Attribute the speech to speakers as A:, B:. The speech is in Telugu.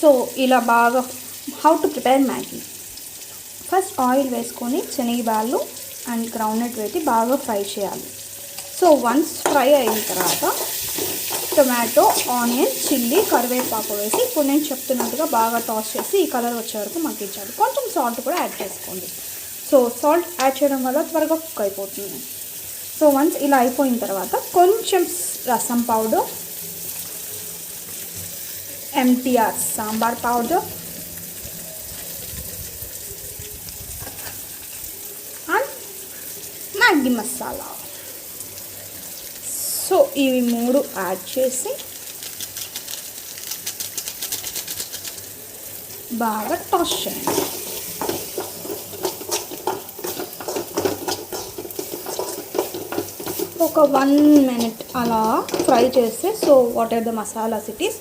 A: సో ఇలా బాగా how to prepare Maggi. First oil వేసుకొని శనగబాళ్ళు అండ్ గ్రౌండ్నట్ వేసి బాగా ఫ్రై చేయాలి. సో వన్స్ ఫ్రై అయిన తర్వాత టొమాటో, ఆనియన్, చిల్లీ, కరివేపాకు వేసి ఇప్పుడు నేను చెప్తున్నట్టుగా బాగా టాస్ చేసి ఈ కలర్ వచ్చే వరకు మగ్గించాలి. కొంచెం సాల్ట్ కూడా యాడ్ చేసుకోండి. సో సాల్ట్ యాడ్ చేయడం వల్ల త్వరగా కుక్ అయిపోతుంది. సో వన్స్ ఇలా అయిపోయిన తర్వాత కొంచెం రసం powder, MTR sambar powder and Maggi masala. So ఇవి 3 యాడ్ చేసి బాగా టాస్ చేయండి. ఒక 1 minute అలా ఫ్రై చేస్తే so what are the masalas it is